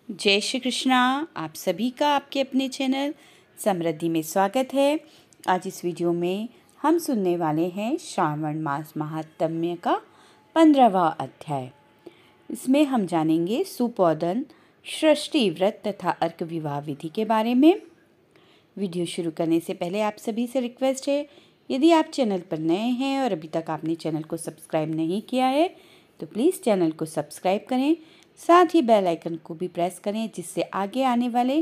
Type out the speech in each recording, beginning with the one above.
जय श्री कृष्णा। आप सभी का आपके अपने चैनल समृद्धि में स्वागत है। आज इस वीडियो में हम सुनने वाले हैं श्रावण मास महात्म्य का 15वां अध्याय। इसमें हम जानेंगे सुपोदन, षष्ठी व्रत तथा अर्क विवाह विधि के बारे में। वीडियो शुरू करने से पहले आप सभी से रिक्वेस्ट है, यदि आप चैनल पर नए हैं और अभी तक आपने चैनल को सब्सक्राइब नहीं किया है तो प्लीज़ चैनल को सब्सक्राइब करें, साथ ही बेल आइकन को भी प्रेस करें जिससे आगे आने वाले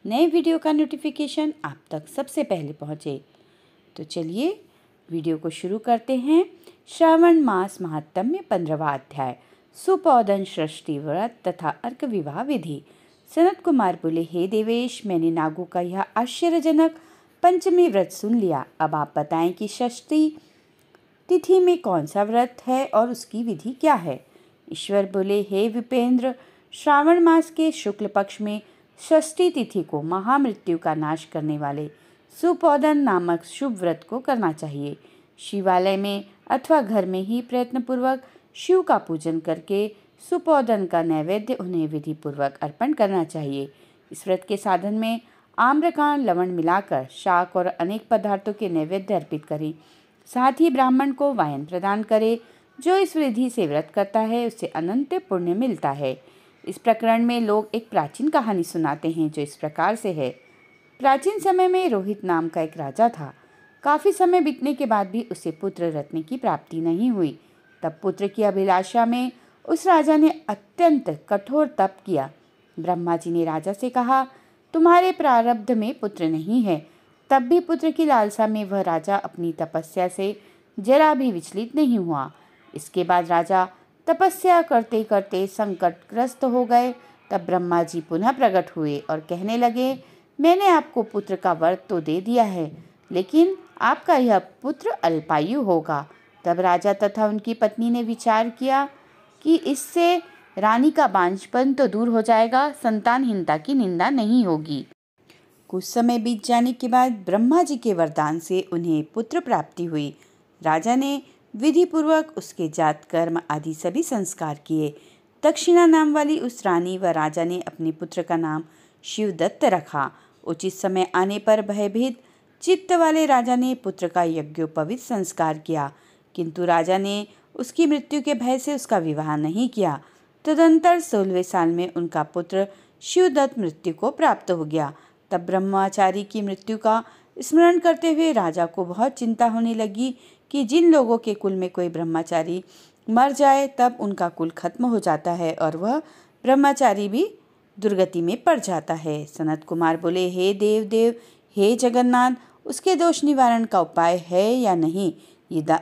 नए वीडियो का नोटिफिकेशन आप तक सबसे पहले पहुंचे। तो चलिए वीडियो को शुरू करते हैं। श्रावण मास महात्म्य 15वां अध्याय, सुपोदन, षष्ठी व्रत तथा अर्क विवाह विधि। सनत कुमार बोले, हे देवेश, मैंने नागों का यह आश्चर्यजनक पंचमी व्रत सुन लिया। अब आप बताएं कि षष्ठी तिथि में कौन सा व्रत है और उसकी विधि क्या है। ईश्वर बोले, हे विपेंद्र, श्रावण मास के शुक्ल पक्ष में षष्ठी तिथि को महामृत्यु का नाश करने वाले सुपोदन नामक शुभ व्रत को करना चाहिए। शिवालय में अथवा घर में ही प्रयत्नपूर्वक शिव का पूजन करके सुपोदन का नैवेद्य उन्हें विधि पूर्वक अर्पण करना चाहिए। इस व्रत के साधन में आम्रकांड, लवण मिलाकर शाक और अनेक पदार्थों के नैवेद्य अर्पित करें। साथ ही ब्राह्मण को वायन प्रदान करे। जो इस विधि से व्रत करता है उसे अनंत पुण्य मिलता है। इस प्रकरण में लोग एक प्राचीन कहानी सुनाते हैं जो इस प्रकार से है। प्राचीन समय में रोहित नाम का एक राजा था। काफ़ी समय बीतने के बाद भी उसे पुत्र रत्न की प्राप्ति नहीं हुई। तब पुत्र की अभिलाषा में उस राजा ने अत्यंत कठोर तप किया। ब्रह्मा जी ने राजा से कहा, तुम्हारे प्रारब्ध में पुत्र नहीं है। तब भी पुत्र की लालसा में वह राजा अपनी तपस्या से जरा भी विचलित नहीं हुआ। इसके बाद राजा तपस्या करते करते संकटग्रस्त हो गए। तब ब्रह्मा जी पुनः प्रकट हुए और कहने लगे, मैंने आपको पुत्र का वर तो दे दिया है, लेकिन आपका यह पुत्र अल्पायु होगा। तब राजा तथा उनकी पत्नी ने विचार किया कि इससे रानी का बांझपन तो दूर हो जाएगा, संतानहीनता की निंदा नहीं होगी। कुछ समय बीत जाने के बाद ब्रह्मा जी के वरदान से उन्हें पुत्र प्राप्ति हुई। राजा ने विधि पूर्वक उसके जात कर्म आदि सभी संस्कार किए। दक्षिणा नाम वाली उस रानी व राजा ने अपने पुत्र का नाम शिवदत्त रखा। उचित समय आने पर भयभीत चित्त वाले राजा ने पुत्र का यज्ञोपवीत संस्कार किया, किंतु राजा ने उसकी मृत्यु के भय से उसका विवाह नहीं किया। तदंतर 16वें साल में उनका पुत्र शिवदत्त मृत्यु को प्राप्त हो गया। तब ब्रह्मचारी की मृत्यु का स्मरण करते हुए राजा को बहुत चिंता होने लगी कि जिन लोगों के कुल में कोई ब्रह्मचारी मर जाए तब उनका कुल खत्म हो जाता है और वह ब्रह्मचारी भी दुर्गति में पड़ जाता है। सनत कुमार बोले, हे देव देव, हे जगन्नाथ, उसके दोष निवारण का उपाय है या नहीं?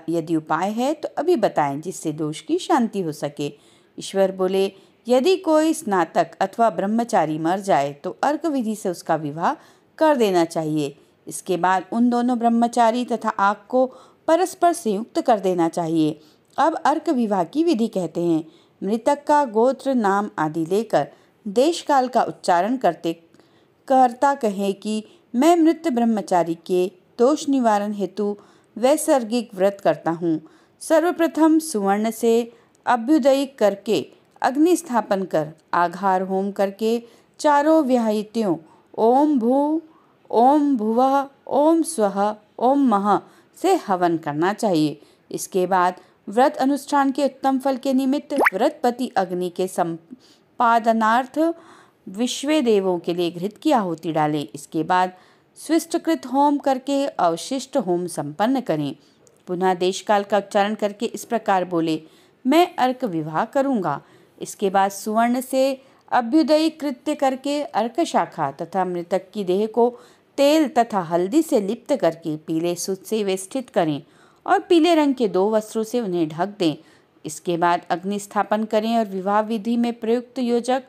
यदि उपाय है तो अभी बताएं जिससे दोष की शांति हो सके। ईश्वर बोले, यदि कोई स्नातक अथवा ब्रह्मचारी मर जाए तो अर्क विधि से उसका विवाह कर देना चाहिए। इसके बाद उन दोनों ब्रह्मचारी तथा आग को परस्पर संयुक्त कर देना चाहिए। अब अर्क विवाह की विधि कहते हैं। मृतक का गोत्र, नाम आदि लेकर देश काल का उच्चारण करता कहे कि मैं मृत ब्रह्मचारी के दोष निवारण हेतु वैसर्गिक व्रत करता हूँ। सर्वप्रथम सुवर्ण से अभ्युदय करके अग्नि स्थापन कर आघार होम करके चारों व्याहृतियों ओम भू, ओम भुवः, ओम स्वः, ओम मः से हवन करना चाहिए। इसके बाद व्रत अनुष्ठान के उत्तम फल के निमित्त व्रतपति अग्नि के संपादनार्थ विश्व देवों के लिए घृत की आहुति डालें। इसके बाद स्विष्टकृत होम करके अवशिष्ट होम संपन्न करें। पुनः देश काल का उच्चारण करके इस प्रकार बोले, मैं अर्क विवाह करूँगा। इसके बाद सुवर्ण से अभ्युदय कृत्य करके अर्क शाखा तथा मृतक की देह को तेल तथा हल्दी से लिप्त करके पीले सूत से वेष्टित करें और पीले रंग के 2 वस्त्रों से उन्हें ढक दें। इसके बाद अग्नि स्थापन करें और विवाह विधि में प्रयुक्त योजक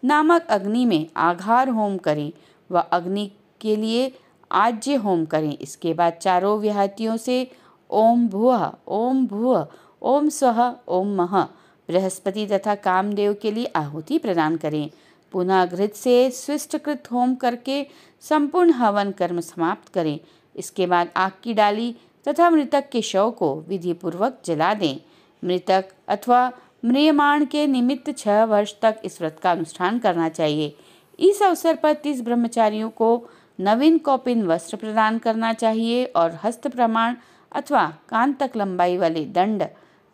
नामक अग्नि में आघार होम करें व अग्नि के लिए आज्य होम करें। इसके बाद चारों व्याहृतियों से ओम भुवः, ओम भुवः, ओम स्वः, ओम मः बृहस्पति तथा कामदेव के लिए आहुति प्रदान करें। पुनः घृत से स्विष्टकृत होम करके संपूर्ण हवन कर्म समाप्त करें। इसके बाद आग की डाली तथा मृतक के शव को विधि पूर्वक जला दें। मृतक अथवा म्रियमाण के निमित्त 6 वर्ष तक इस व्रत का अनुष्ठान करना चाहिए। इस अवसर पर 30 ब्रह्मचारियों को नवीन कौपिन वस्त्र प्रदान करना चाहिए और हस्त प्रमाण अथवा कान तक लंबाई वाले दंड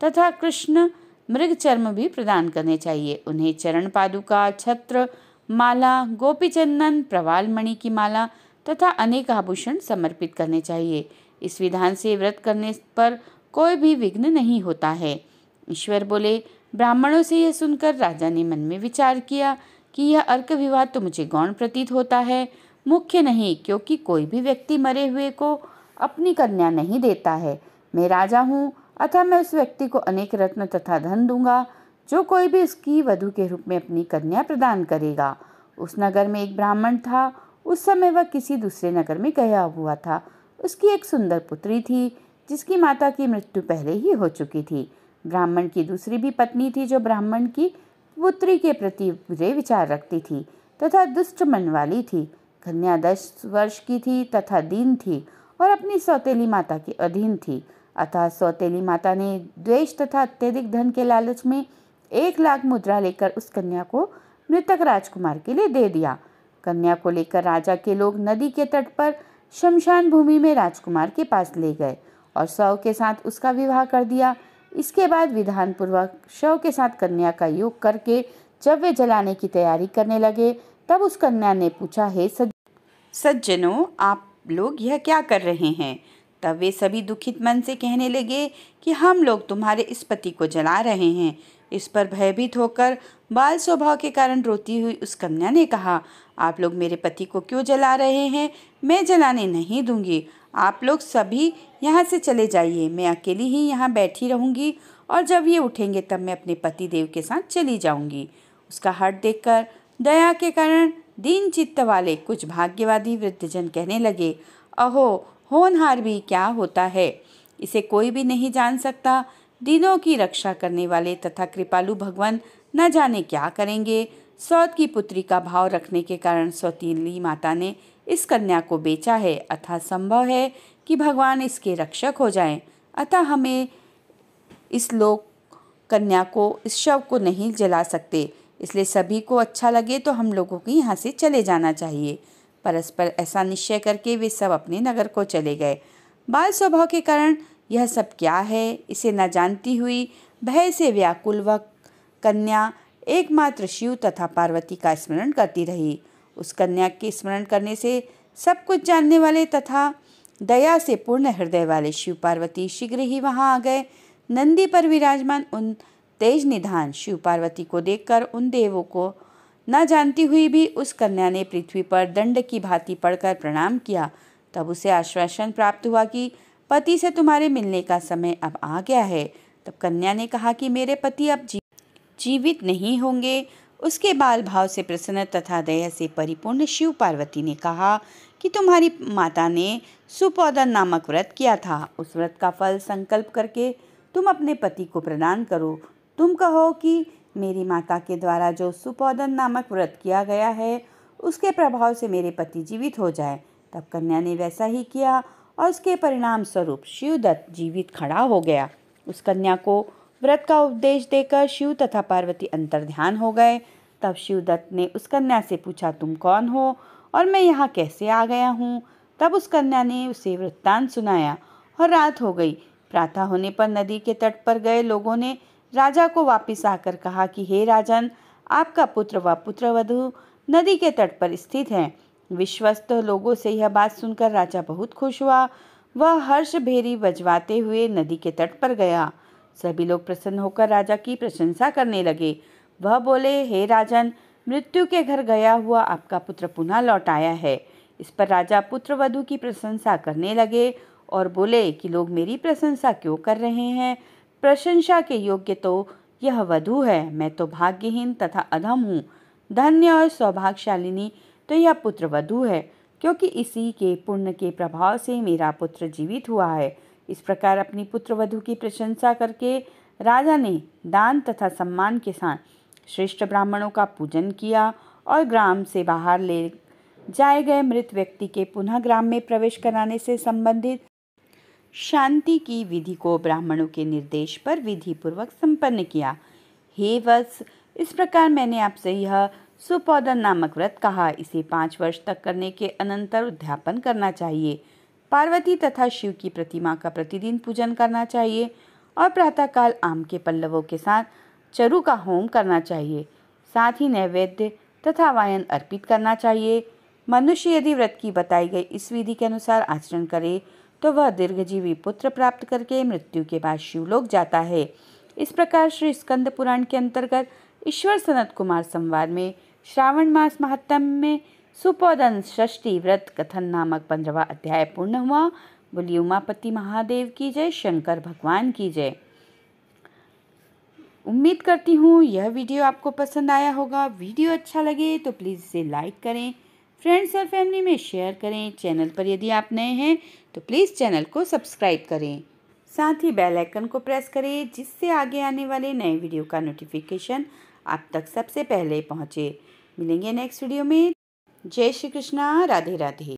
तथा कृष्ण मृग चर्म भी प्रदान करने चाहिए। उन्हें चरण पादुका, छत्र, माला, गोपी चंदन, प्रवाल मणि की माला तथा अनेक आभूषण समर्पित करने चाहिए। इस विधान से व्रत करने पर कोई भी विघ्न नहीं होता है। ईश्वर बोले, ब्राह्मणों से यह सुनकर राजा ने मन में विचार किया कि यह अर्क विवाद तो मुझे गौण प्रतीत होता है, मुख्य नहीं, क्योंकि कोई भी व्यक्ति मरे हुए को अपनी कन्या नहीं देता है। मैं राजा हूँ, अतः मैं उस व्यक्ति को अनेक रत्न तथा धन दूंगा जो कोई भी उसकी वधू के रूप में अपनी कन्या प्रदान करेगा। उस नगर में एक ब्राह्मण था। उस समय वह किसी दूसरे नगर में गया हुआ था। उसकी एक सुंदर पुत्री थी जिसकी माता की मृत्यु पहले ही हो चुकी थी। ब्राह्मण की दूसरी भी पत्नी थी जो ब्राह्मण की पुत्री के प्रति बुरे विचार रखती थी तथा दुष्ट मन वाली थी। कन्या 10 वर्ष की थी तथा दीन थी और अपनी सौतेली माता के अधीन थी। अतः सौतेली माता ने द्वेष तथा अत्यधिक धन के लालच में 1 लाख मुद्रा लेकर उस कन्या को मृतक राजकुमार के लिए दे दिया। कन्या को लेकर राजा के लोग नदी के तट पर शमशान भूमि में राजकुमार के पास ले गए और शव के साथ उसका विवाह कर दिया। इसके बाद विधान पूर्वक शव के साथ कन्या का योग करके जब वे जलाने की तैयारी करने लगे तब उस कन्या ने पूछा, हे सज्जनों, आप लोग यह क्या कर रहे हैं? तब वे सभी दुखित मन से कहने लगे कि हम लोग तुम्हारे इस पति को जला रहे हैं। इस पर भयभीत होकर बाल स्वभाव के कारण रोती हुई उस कन्या ने कहा, आप लोग मेरे पति को क्यों जला रहे हैं? मैं जलाने नहीं दूंगी। आप लोग सभी यहाँ से चले जाइए। मैं अकेली ही यहाँ बैठी रहूंगी और जब ये उठेंगे तब मैं अपने पति देव के साथ चली जाऊंगी। उसका हठ देखकर दया के कारण दीन चित्त वाले कुछ भाग्यवादी वृद्धजन कहने लगे, अहो, होनहार भी क्या होता है? इसे कोई भी नहीं जान सकता। दीनों की रक्षा करने वाले तथा कृपालु भगवान न जाने क्या करेंगे। सौत की पुत्री का भाव रखने के कारण सौतीली माता ने इस कन्या को बेचा है, अतः संभव है कि भगवान इसके रक्षक हो जाएं। अतः हमें इस लोक कन्या को, इस शव को नहीं जला सकते, इसलिए सभी को अच्छा लगे तो हम लोगों को यहाँ से चले जाना चाहिए। परस्पर ऐसा निश्चय करके वे सब अपने नगर को चले गए। बाल स्वभाव के कारण यह सब क्या है, इसे न जानती हुई भय से व्याकुल वह कन्या एकमात्र शिव तथा पार्वती का स्मरण करती रही। उस कन्या के स्मरण करने से सब कुछ जानने वाले तथा दया से पूर्ण हृदय वाले शिव पार्वती शीघ्र ही वहां आ गए। नंदी पर विराजमान उन तेज निधान शिव पार्वती को देखकर उन देवों को न जानती हुई भी उस कन्या ने पृथ्वी पर दंड की भांति पड़कर प्रणाम किया। तब उसे आश्वासन प्राप्त हुआ कि पति से तुम्हारे मिलने का समय अब आ गया है। तब कन्या ने कहा कि मेरे पति अब जीवित नहीं होंगे। उसके बाल भाव से प्रसन्न तथा दया से परिपूर्ण शिव पार्वती ने कहा कि तुम्हारी माता ने सुपोदन नामक व्रत किया था। उस व्रत का फल संकल्प करके तुम अपने पति को प्रदान करो। तुम कहो कि मेरी माता के द्वारा जो सुपोदन नामक व्रत किया गया है उसके प्रभाव से मेरे पति जीवित हो जाए। तब कन्या ने वैसा ही किया और उसके परिणाम स्वरूप शिवदत्त जीवित खड़ा हो गया। उस कन्या को व्रत का उपदेश देकर शिव तथा पार्वती अंतर्ध्यान हो गए। तब शिवदत्त ने उस कन्या से पूछा, तुम कौन हो और मैं यहाँ कैसे आ गया हूँ? तब उस कन्या ने उसे वृत्तांत सुनाया और रात हो गई। प्रातः होने पर नदी के तट पर गए लोगों ने राजा को वापिस आकर कहा कि हे राजन, आपका पुत्र व पुत्रवधू नदी के तट पर स्थित हैं। विश्वस्त लोगों से यह बात सुनकर राजा बहुत खुश हुआ। वह हर्ष भेरी बजवाते हुए नदी के तट पर गया। सभी लोग प्रसन्न होकर राजा की प्रशंसा करने लगे। वह बोले, हे राजन, मृत्यु के घर गया हुआ आपका पुत्र पुनः लौट आया है। इस पर राजा पुत्रवधू की प्रशंसा करने लगे और बोले कि लोग मेरी प्रशंसा क्यों कर रहे हैं? प्रशंसा के योग्य तो यह वधू है। मैं तो भाग्यहीन तथा अधम हूँ। धन्य और सौभाग्यशालिनी तो यह पुत्रवधू है, क्योंकि इसी के पुण्य के प्रभाव से मेरा पुत्र जीवित हुआ है। इस प्रकार अपनी पुत्रवधू की प्रशंसा करके राजा ने दान तथा सम्मान के साथ श्रेष्ठ ब्राह्मणों का पूजन किया और ग्राम से बाहर ले जाए गए मृत व्यक्ति के पुनः ग्राम में प्रवेश कराने से संबंधित शांति की विधि को ब्राह्मणों के निर्देश पर विधि पूर्वक संपन्न किया। हे वत्स, इस प्रकार मैंने आपसे यह सुपोदन नामक व्रत कहा। इसे 5 वर्ष तक करने के अनंतर उद्यापन करना चाहिए। पार्वती तथा शिव की प्रतिमा का प्रतिदिन पूजन करना चाहिए और प्रातःकाल आम के पल्लवों के साथ चरु का होम करना चाहिए। साथ ही नैवेद्य तथा वायन अर्पित करना चाहिए। मनुष्य यदि व्रत की बताई गई इस विधि के अनुसार आचरण करे तो वह दीर्घजीवी पुत्र प्राप्त करके मृत्यु के बाद शिवलोक जाता है। इस प्रकार श्री स्कंद पुराण के अंतर्गत ईश्वर सनत कुमार संवाद में श्रावण मास महात्म्य में सुपोदन षष्ठी व्रत कथन नामक 15वां अध्याय पूर्ण हुआ। बोलिए उमापति महादेव की जय, शंकर भगवान की जय। उम्मीद करती हूँ यह वीडियो आपको पसंद आया होगा। वीडियो अच्छा लगे तो प्लीज़ इसे लाइक करें, फ्रेंड्स और फैमिली में शेयर करें। चैनल पर यदि आप नए हैं तो प्लीज़ चैनल को सब्सक्राइब करें। साथ ही बेल आइकन को प्रेस करें जिससे आगे आने वाले नए वीडियो का नोटिफिकेशन आप तक सबसे पहले पहुँचे। मिलेंगे नेक्स्ट वीडियो में। जय श्री कृष्णा, राधे राधे।